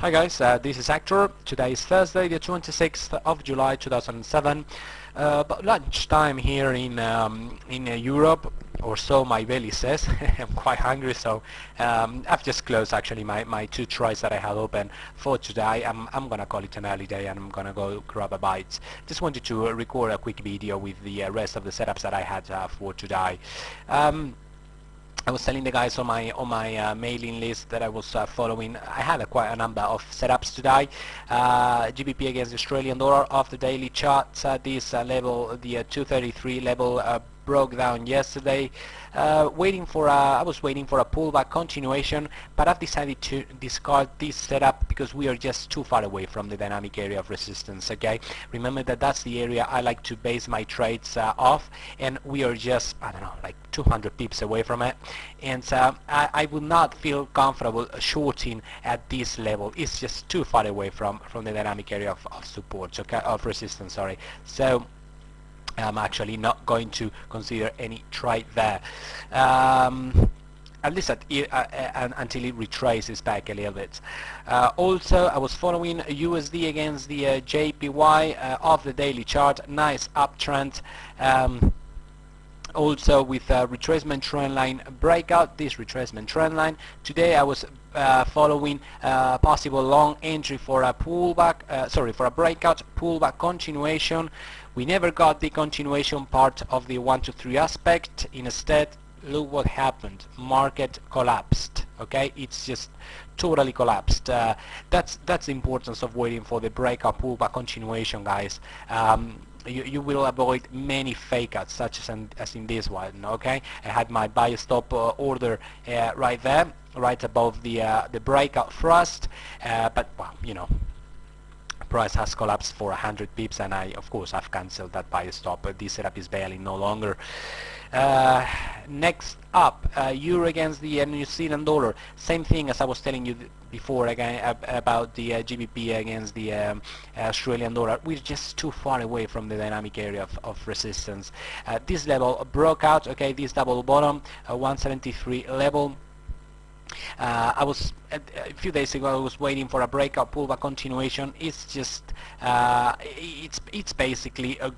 Hi guys, this is Hector. Today is Thursday, the 26th of July 2007. About lunchtime here in Europe, or so my belly says. I'm quite hungry, so I've just closed actually my two tries that I had open for today. I'm gonna call it an early day and I'm gonna go grab a bite. Just wanted to record a quick video with the rest of the setups that I had for today. I was telling the guys on my mailing list that I was following. I had quite a number of setups today. GBP against the Australian dollar off the daily chart. This level, the 233 level, broke down yesterday. I was waiting for a pullback continuation, but I've decided to discard this setup because we are just too far away from the dynamic area of resistance. Okay, remember that that's the area I like to base my trades off, and we are just, I don't know, like 200 pips away from it, and I would not feel comfortable shorting at this level. It's just too far away from the dynamic area of support, okay, of resistance, sorry. So I'm actually not going to consider any trade there, at least until it retraces back a little bit. Also, I was following USD against the JPY off the daily chart. Nice uptrend. Also with retracement trend line breakout, this retracement trend line. Today I was following possible long entry for a pullback, for a breakout, pullback continuation. We never got the continuation part of the 1 to 3 aspect. Instead, look what happened. Market collapsed. Okay, it's just totally collapsed. That's the importance of waiting for the breakout, pullback continuation, guys. You will avoid many fake outs such as in this one. Okay, I had my buy stop order right there, right above the breakout thrust, but well, you know, price has collapsed for 100 pips, and of course I've cancelled that buy stop. But this setup is barely no longer. Next up, euro against the New Zealand dollar. Same thing as I was telling you before again about the GBP against the Australian dollar. We're just too far away from the dynamic area of resistance. This level broke out. Okay, this double bottom, 173 level. I was a few days ago I was waiting for a breakout, pullback continuation. It's just it's basically a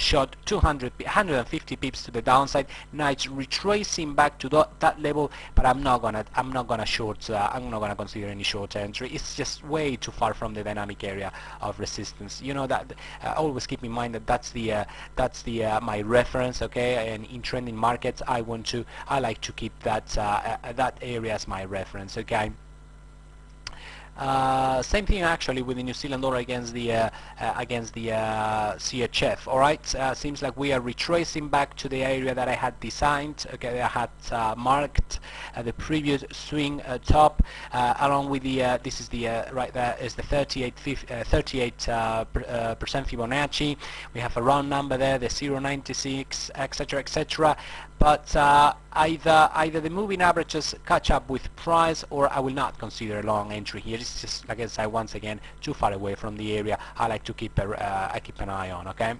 shot 150 pips to the downside. Now it's retracing back to that level, but I'm not gonna short. I'm not gonna consider any short entry. It's just way too far from the dynamic area of resistance. You know that. Always keep in mind that that's the my reference. Okay, and in trending markets, I like to keep that that area as my reference. Okay. Same thing actually with the New Zealand dollar against the CHF. All right, seems like we are retracing back to the area that I had designed. Okay, I had marked the previous swing top, along with the this is the right there is the 38% Fibonacci. We have a round number there, the 0.96, etc., etc. But either the moving averages catch up with price, or I will not consider a long entry here. It's just, like I said, once again, too far away from the area I like to keep I keep an eye on. Okay.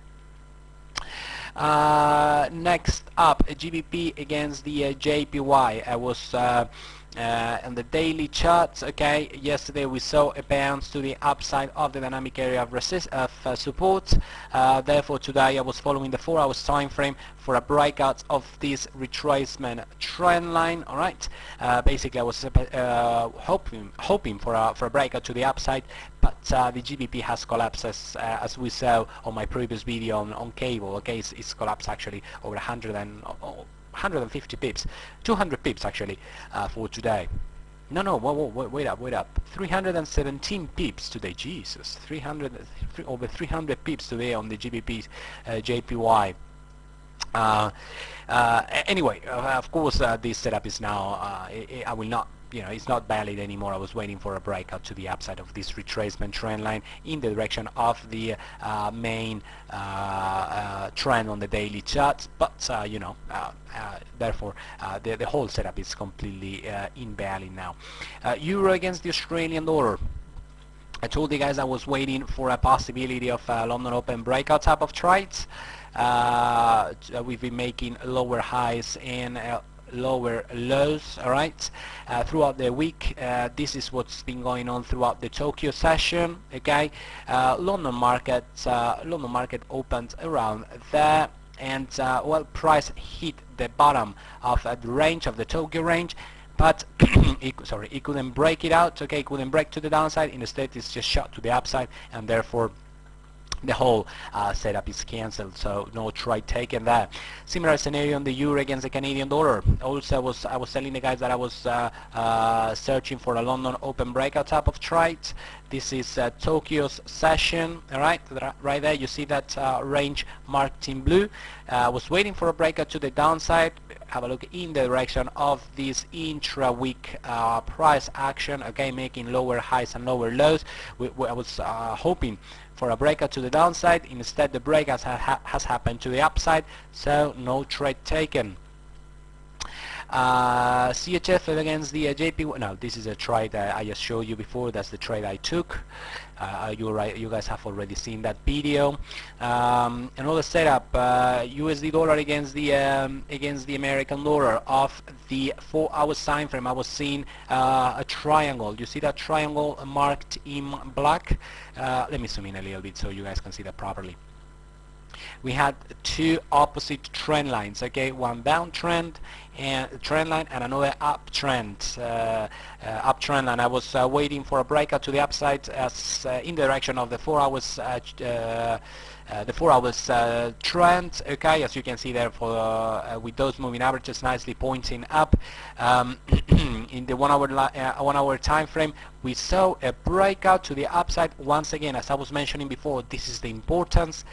Next up, GBP against the JPY. I was on the daily charts. Okay, yesterday we saw a bounce to the upside of the dynamic area of support. Therefore today I was following the 4 hours time frame for a breakout of this retracement trend line. All right, basically I was hoping for a breakout to the upside, but the GBP has collapsed as we saw on my previous video on cable. Okay, it's collapsed actually over 150 pips, 200 pips actually for today. No, wait up. 317 pips today. Jesus, over 300 pips today on the GBP JPY. Anyway, of course, this setup is now. I will not. You know, it's not valid anymore. I was waiting for a breakout to the upside of this retracement trend line in the direction of the main trend on the daily chart, but you know, therefore the whole setup is completely invalid now. Euro against the Australian dollar. I told you guys I was waiting for a possibility of London Open breakout type of trades. We've been making lower highs and lower lows, all right, throughout the week. This is what's been going on throughout the Tokyo session, okay. London market opened around there, and well, price hit the bottom of the range of the Tokyo range, but it couldn't break it out, okay. It couldn't break to the downside. Instead, it's just shot to the upside, and therefore the whole setup is cancelled, so no trade taken there. Similar scenario on the euro against the Canadian dollar. Also, I was telling the guys that I was searching for a London open breakout type of trade. This is Tokyo's session, all right. Right there, you see that range marked in blue. I was waiting for a breakout to the downside. Have a look in the direction of this intra-week price action, okay, making lower highs and lower lows. I was hoping for a breakout to the downside. Instead, the breakout has happened to the upside, so no trade taken. CHF against the JP. No, this is a trade I just showed you before. That's the trade I took. You guys have already seen that video. Another setup: USD dollar against the American dollar of the 4 hours time frame. I was seeing a triangle. You see that triangle marked in black? Let me zoom in a little bit so you guys can see that properly. We had two opposite trend lines, okay, one downtrend and trend line and another uptrend uptrend line. I was waiting for a breakout to the upside as in the direction of the 4 hours trend, okay, as you can see there, for with those moving averages nicely pointing up. In the 1 hour time frame, we saw a breakout to the upside. Once again, as I was mentioning before, this is the importance.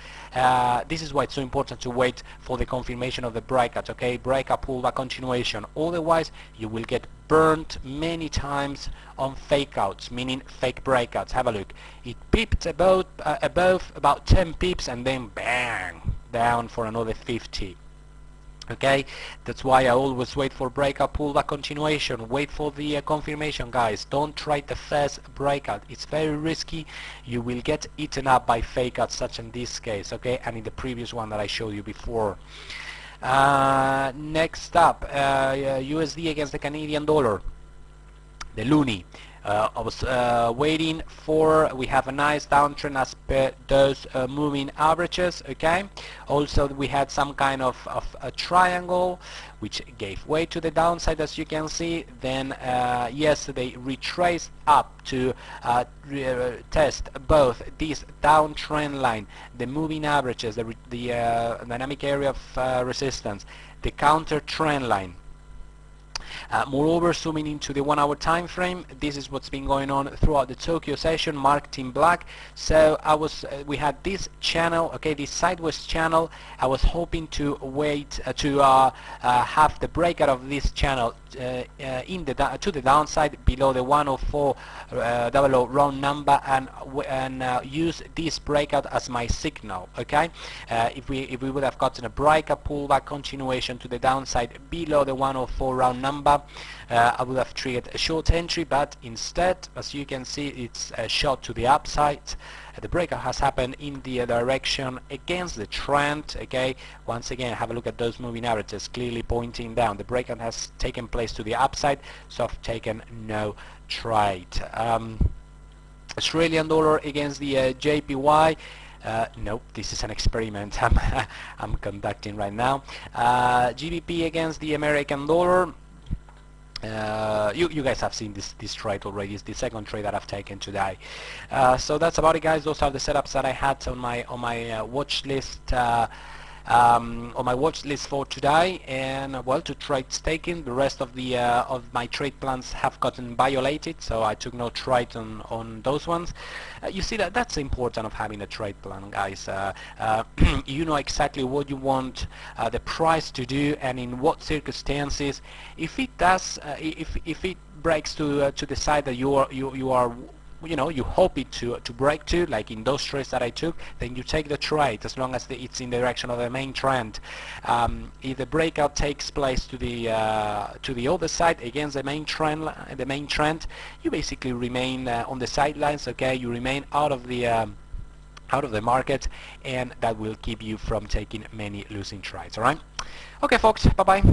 This is why it's so important to wait for the confirmation of the breakout, okay, breakout, pullback, continuation. Otherwise, you will get burned many times on fake outs, meaning fake breakouts. Have a look. It peeped above about 10 pips and then bang, down for another 50. Okay, that's why I always wait for breakout, pullback, continuation. Wait for the confirmation, guys. Don't try the first breakout. It's very risky. You will get eaten up by fake outs, such in this case, okay, and in the previous one that I showed you before. Next up, USD against the Canadian dollar, the loonie. I was waiting for, we have a nice downtrend as per those moving averages, okay. Also, we had some kind of a triangle which gave way to the downside, as you can see. Then yesterday retraced up to test both this downtrend line, the moving averages, the dynamic area of resistance, the counter trend line. Moreover, zooming into the 1 hour time frame, this is what's been going on throughout the Tokyo session, marked in black. So we had this channel, okay, this sideways channel. I was hoping to wait to have the breakout of this channel to the downside below the 104.00 round number, and use this breakout as my signal, okay. If we would have gotten a breakout, pullback, continuation to the downside below the 104 round number, I would have triggered a short entry, but instead, as you can see, it's a shot to the upside. The breakout has happened in the direction against the trend, okay. Once again, have a look at those moving averages clearly pointing down. The breakout has taken place to the upside, so I've taken no trade. Australian dollar against the JPY. No, this is an experiment I'm conducting right now. GBP against the American dollar. You guys have seen this trade already. It's the second trade that I've taken today. So that's about it, guys. Those are the setups that I had on my watch list. On my watch list for today, and well, to trade taking. The rest of my trade plans have gotten violated, so I took no trade on those ones. You see, that's important of having a trade plan, guys. You know exactly what you want the price to do and in what circumstances. If it does, if it breaks to the side that you are you hope it to break to, like in those trades that I took, then you take the trade as long as it's in the direction of the main trend. If the breakout takes place to the other side against the main trend, you basically remain on the sidelines, okay. You remain out of the market, and that will keep you from taking many losing trades. All right, okay, folks, bye bye.